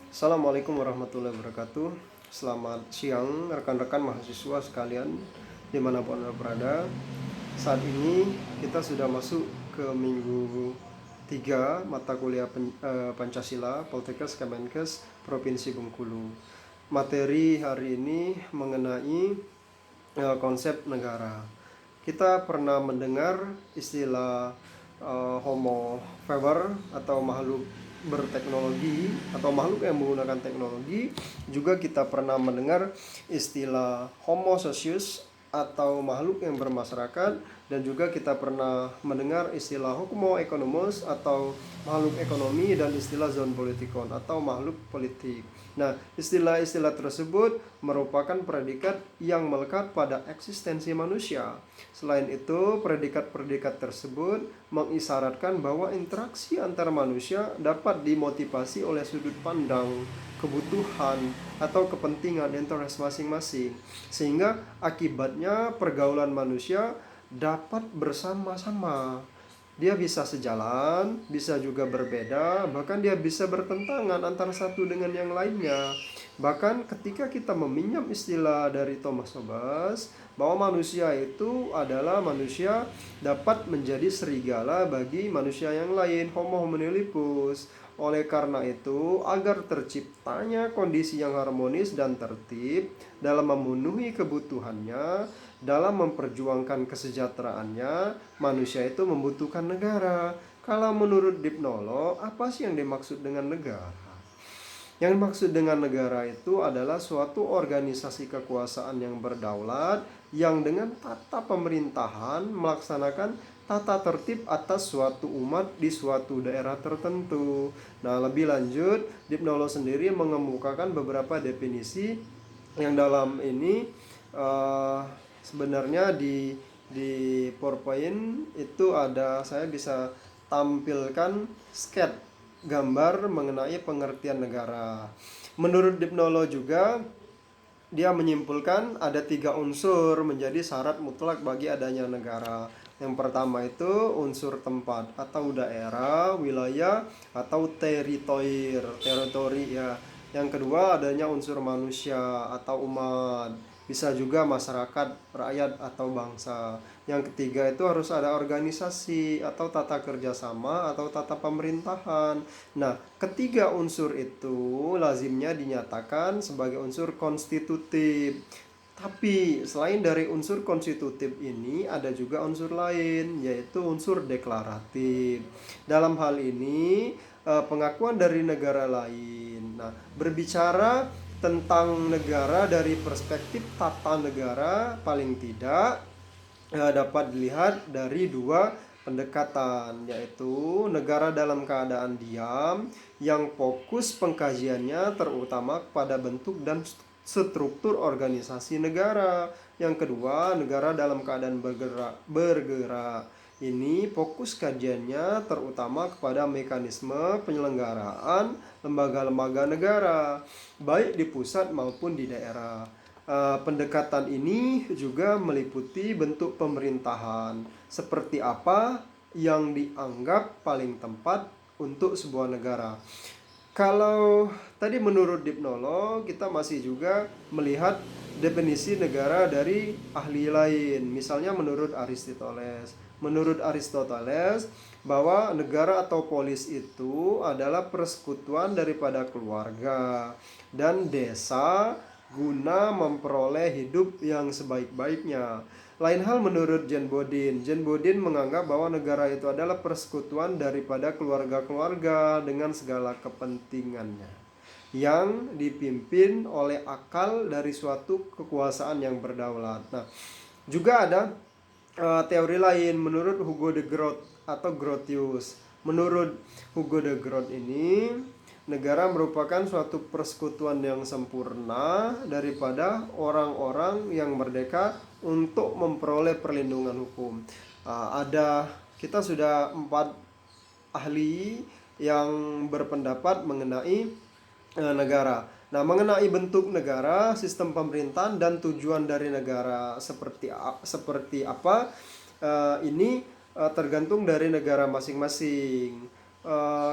Assalamualaikum warahmatullahi wabarakatuh. Selamat siang rekan-rekan mahasiswa sekalian dimanapun Anda berada. Saat ini kita sudah masuk ke minggu 3 mata kuliah Pancasila Poltekkes Kemenkes Provinsi Bengkulu. Materi hari ini mengenai konsep negara. Kita pernah mendengar istilah Homo faber atau makhluk berteknologi atau makhluk yang menggunakan teknologi. Juga kita pernah mendengar istilah Homo socius atau makhluk yang bermasyarakat, dan juga kita pernah mendengar istilah Homo economos atau makhluk ekonomi, dan istilah zoonpolitikon atau makhluk politik. Nah, istilah-istilah tersebut merupakan predikat yang melekat pada eksistensi manusia. Selain itu, predikat-predikat tersebut mengisyaratkan bahwa interaksi antar manusia dapat dimotivasi oleh sudut pandang, kebutuhan, atau kepentingan interest masing-masing, sehingga akibatnya pergaulan manusia dapat bersama-sama. Dia bisa sejalan, bisa juga berbeda, bahkan dia bisa bertentangan antara satu dengan yang lainnya. Bahkan ketika kita meminjam istilah dari Thomas Hobbes, bahwa manusia itu adalah manusia dapat menjadi serigala bagi manusia yang lain, homo hominilipus. Oleh karena itu, agar terciptanya kondisi yang harmonis dan tertib dalam memenuhi kebutuhannya, dalam memperjuangkan kesejahteraannya, manusia itu membutuhkan negara. Kalau menurut Dipnolo, apa sih yang dimaksud dengan negara? Yang dimaksud dengan negara itu adalah suatu organisasi kekuasaan yang berdaulat, yang dengan tata pemerintahan melaksanakan tata tertib atas suatu umat di suatu daerah tertentu. Nah, lebih lanjut, Dipnolo sendiri mengemukakan beberapa definisi yang dalam ini sebenarnya di PowerPoint itu ada, saya bisa tampilkan sketch gambar mengenai pengertian negara. Menurut Dipnolo juga, dia menyimpulkan ada 3 unsur menjadi syarat mutlak bagi adanya negara. Yang pertama itu unsur tempat atau daerah, wilayah atau teritori ya. Yang kedua adanya unsur manusia atau umat, bisa juga masyarakat, rakyat atau bangsa. Yang ketiga itu harus ada organisasi atau tata kerjasama atau tata pemerintahan. Nah, ketiga unsur itu lazimnya dinyatakan sebagai unsur konstitutif. Tapi selain dari unsur konstitutif ini, ada juga unsur lain, yaitu unsur deklaratif. Dalam hal ini, pengakuan dari negara lain. Nah, berbicara tentang negara dari perspektif tata negara, paling tidak dapat dilihat dari 2 pendekatan, yaitu negara dalam keadaan diam, yang fokus pengkajiannya terutama pada bentuk dan struktur organisasi negara. Yang kedua, negara dalam keadaan bergerak. Ini fokus kajiannya terutama kepada mekanisme penyelenggaraan lembaga-lembaga negara, baik di pusat maupun di daerah. Pendekatan ini juga meliputi bentuk pemerintahan, seperti apa yang dianggap paling tepat untuk sebuah negara. Kalau tadi menurut Dipnolo, kita masih juga melihat definisi negara dari ahli lain. Misalnya menurut Aristoteles. Menurut Aristoteles, bahwa negara atau polis itu adalah persekutuan daripada keluarga dan desa guna memperoleh hidup yang sebaik-baiknya. Lain hal menurut Jean Bodin. Jean Bodin menganggap bahwa negara itu adalah persekutuan daripada keluarga-keluarga dengan segala kepentingannya, yang dipimpin oleh akal dari suatu kekuasaan yang berdaulat. Nah, juga ada teori lain menurut Hugo de Groot atau Grotius. Menurut Hugo de Groot ini, negara merupakan suatu persekutuan yang sempurna daripada orang-orang yang merdeka untuk memperoleh perlindungan hukum. Kita sudah 4 ahli yang berpendapat mengenai negara. Nah, mengenai bentuk negara, sistem pemerintahan, dan tujuan dari negara seperti apa, ini tergantung dari negara masing-masing.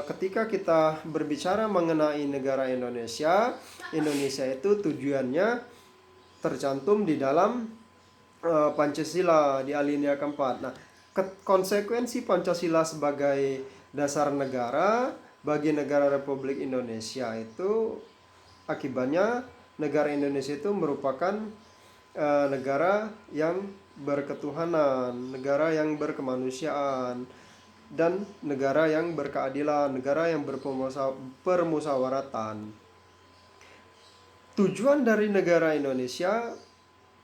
ketika kita berbicara mengenai negara Indonesia, Indonesia itu tujuannya tercantum di dalam Pancasila di alinea keempat. Nah, konsekuensi Pancasila sebagai dasar negara bagi negara Republik Indonesia itu akibatnya negara Indonesia itu merupakan negara yang berketuhanan, negara yang berkemanusiaan, dan negara yang berkeadilan, negara yang berpermusawaratan. Tujuan dari negara Indonesia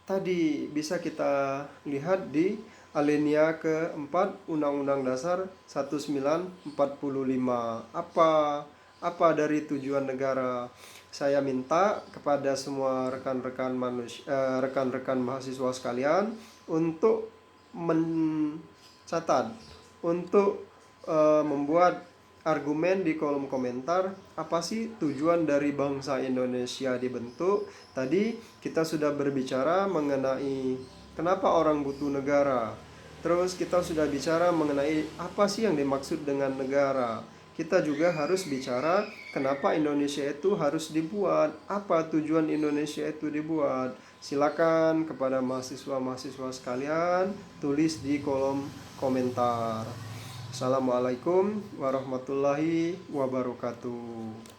tadi bisa kita lihat di alinea keempat Undang-Undang Dasar 1945. Apa dari tujuan negara? Saya minta kepada semua rekan-rekan mahasiswa sekalian untuk mencatat, untuk membuat argumen di kolom komentar. Apa sih tujuan dari bangsa Indonesia dibentuk? Tadi kita sudah berbicara mengenai kenapa orang butuh negara. Terus kita sudah bicara mengenai apa sih yang dimaksud dengan negara. Kita juga harus bicara kenapa Indonesia itu harus dibuat. Apa tujuan Indonesia itu dibuat? Silakan kepada mahasiswa-mahasiswa sekalian tulis di kolom komentar. Assalamualaikum warahmatullahi wabarakatuh.